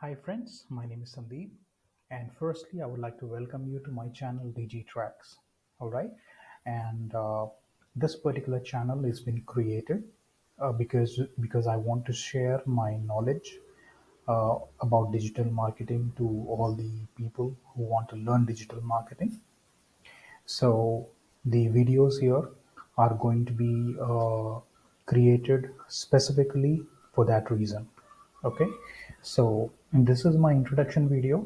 Hi friends, my name is Sandeep, and firstly I would like to welcome you to my channel Digitracs. All right, and this particular channel has been created because I want to share my knowledge about digital marketing to all the people who want to learn digital marketing. So the videos here are going to be created specifically for that reason. Okay, so this is my introduction video.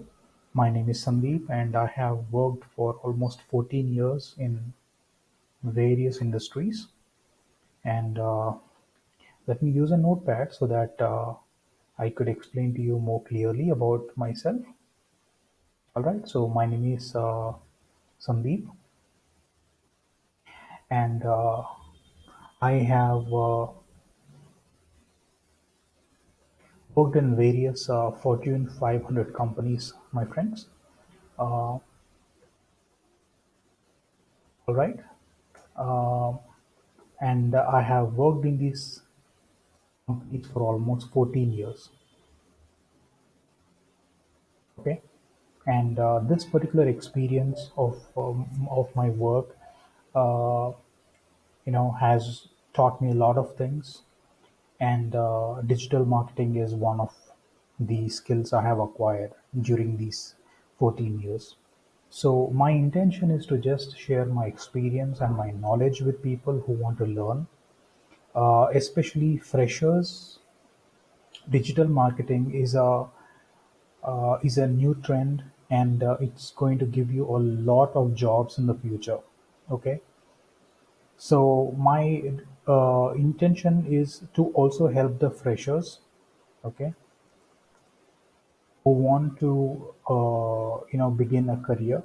My name is Sandeep and I have worked for almost 14 years in various industries. And let me use a notepad so that I could explain to you more clearly about myself. All right, so my name is Sandeep, and I have worked in various Fortune 500 companies, my friends. All right. Uh, and I have worked in these companies for almost 14 years. Okay. And this particular experience of my work, uh, has taught me a lot of things. And digital marketing is one of the skills I have acquired during these 14 years. So my intention is to just share my experience and my knowledge with people who want to learn, especially freshers. Digital marketing is a new trend, and it's going to give you a lot of jobs in the future. Okay, so my intention is to also help the freshers. Okay, who want to begin a career.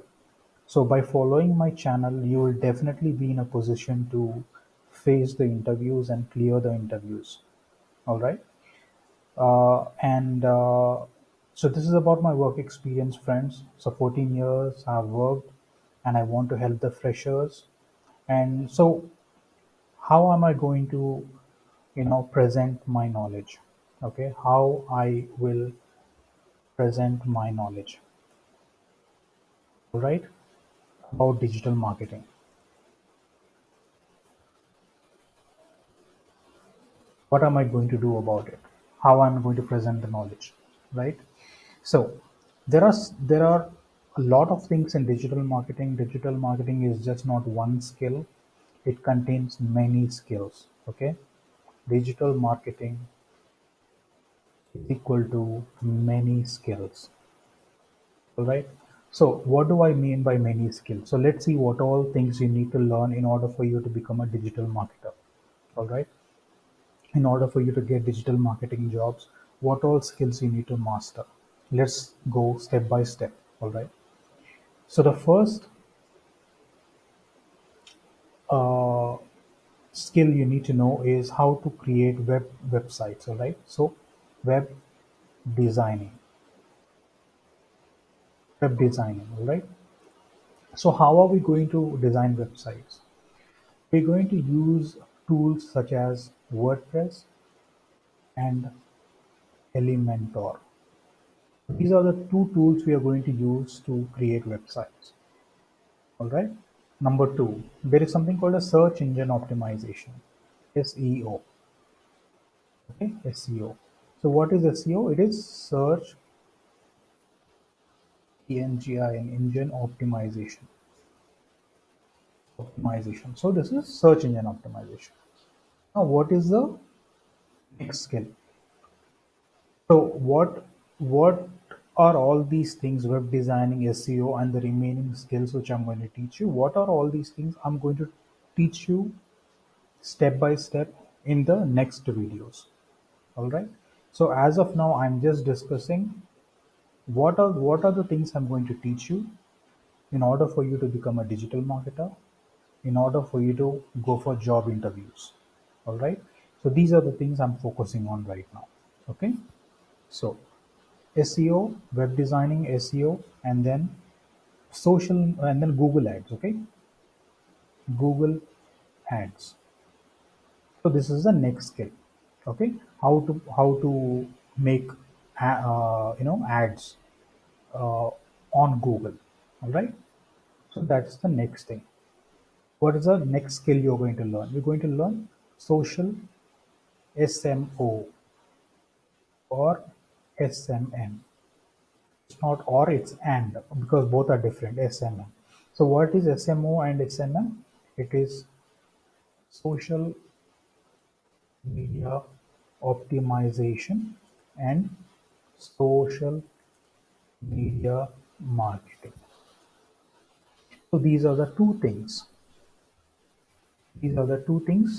So by following my channel, you will definitely be in a position to face the interviews and clear the interviews. All right. And so this is about my work experience, friends. So 14 years I've worked, and I want to help the freshers. And so how am I going to, present my knowledge? Okay, how I will present my knowledge. All right, about digital marketing. What am I going to do about it? How I'm going to present the knowledge, right? So there are a lot of things in digital marketing. Digital marketing is just not one skill; it contains many skills. Okay, digital marketing is equal to many skills. All right. So what do I mean by many skills? So let's see what all things you need to learn in order for you to become a digital marketer. All right. In order for you to get digital marketing jobs, what all skills you need to master. Let's go step by step. All right. So the first uh, skill you need to know is how to create websites. All right. So web designing, web designing. All right. So how are we going to design websites? We're going to use tools such as WordPress and Elementor. These are the two tools we are going to use to create websites. All right. Number two, there is something called a search engine optimization, SEO. Okay, SEO. So what is SEO? It is search engine optimization. Optimization. So this is search engine optimization. Now, what is the next skill? So what are all these things? Web designing, SEO, and the remaining skills which I'm going to teach you. What are all these things? I'm going to teach you step by step in the next videos. All right. So as of now, I'm just discussing what are the things I'm going to teach you in order for you to become a digital marketer, in order for you to go for job interviews. All right. So these are the things I'm focusing on right now. Okay. So SEO, web designing, SEO, and then social, and then Google Ads. Okay. Google Ads. So this is the next skill. Okay. How to make ads uh, on Google. All right. So that's the next thing. What is the next skill you're going to learn? You're going to learn social SMO or SMM. It's not or, it's and, because both are different. SMM. So what is SMO and SMM? It is social media optimization and social media marketing. So these are the two things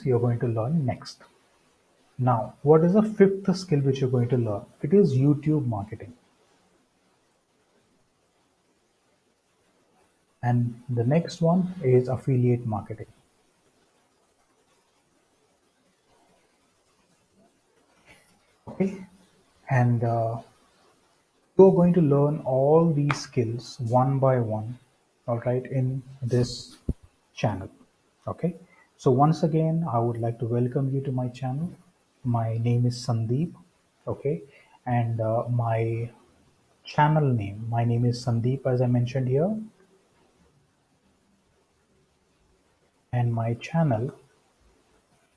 you're going to learn next. Now, what is the fifth skill which you're going to learn? It is YouTube marketing. And the next one is affiliate marketing. Okay. And you're going to learn all these skills one by one, all right, in this channel. Okay. So once again, I would like to welcome you to my channel. My name is Sandeep. Okay. And my name is Sandeep, as I mentioned here, and my channel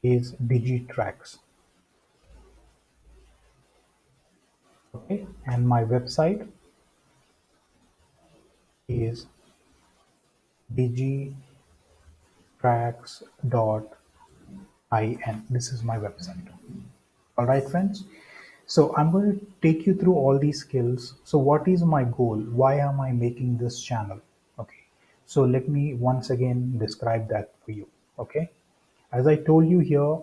is Digitracs. Okay. And my website is digitracs.in. This is my website. All right, friends. So I'm going to take you through all these skills. So what is my goal? Why am I making this channel? Okay. So let me once again describe that for you. Okay. As I told you here,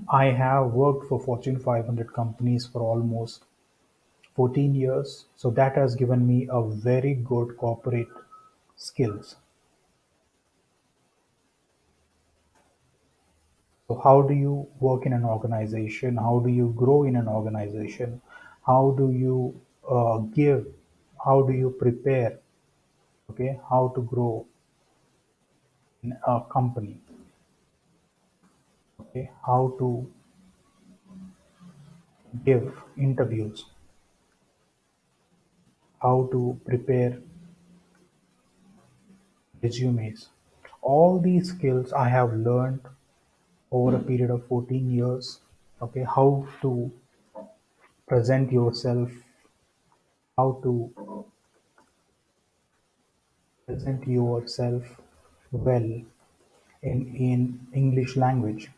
I have worked for Fortune 500 companies for almost 14 years. So that has given me a very good corporate skills. So how do you work in an organization? How do you grow in an organization? How do you give? How do you prepare? Okay, how to grow in a company? Okay, how to give interviews? How to prepare resumes? All these skills I have learned over a period of 14 years. Okay, how to present yourself, how to present yourself well in English language.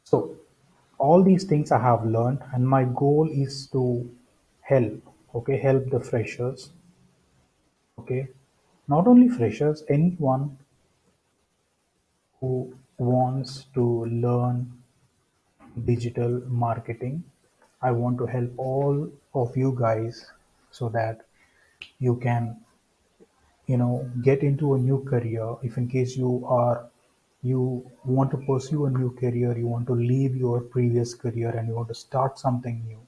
So all these things I have learned, and my goal is to help, okay, help the freshers, okay, not only freshers, anyone who wants to learn digital marketing. I want to help all of you guys so that you can get into a new career. If in case you want to pursue a new career, you want to leave your previous career and you want to start something new,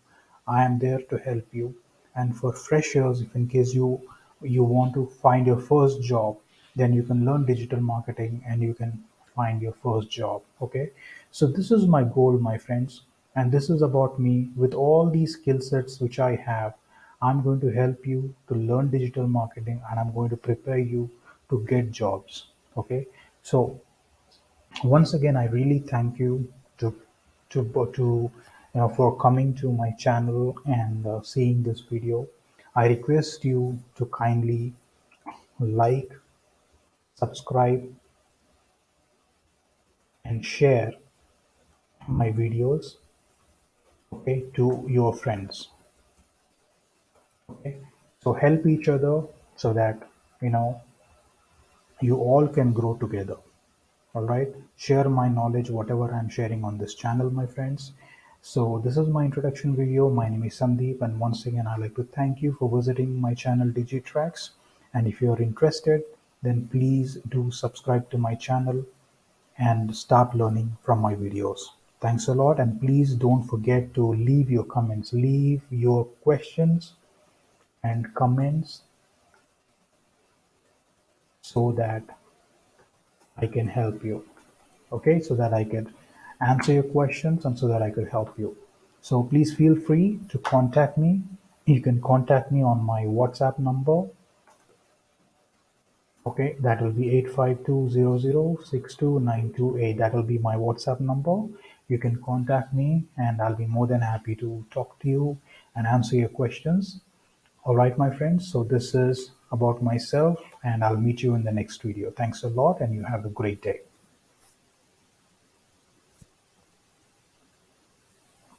I am there to help you. And for freshers, if in case you want to find your first job, then you can learn digital marketing and you can find your first job. Okay, so this is my goal, my friends, and this is about me. With all these skill sets which I have, I'm going to help you to learn digital marketing and I'm going to prepare you to get jobs. Okay, so once again, I really thank you for coming to my channel and seeing this video. I request you to kindly like, subscribe, and share my videos, okay, to your friends. Okay, so help each other so that you know you all can grow together. All right, share my knowledge, whatever I'm sharing on this channel, my friends. So this is my introduction video. My name is Sandeep, and once again I'd like to thank you for visiting my channel Digitracs. And if you're interested, then please do subscribe to my channel and start learning from my videos. Thanks a lot, and please don't forget to leave your comments, leave your questions and comments so that I can help you. Okay, so that I can answer your questions and so that I could help you. So please feel free to contact me. You can contact me on my WhatsApp number. Okay, that will be 852006292 That will be my WhatsApp number. You can contact me and I'll be more than happy to talk to you and answer your questions. All right, my friends. So this is about myself and I'll meet you in the next video. Thanks a lot and you have a great day.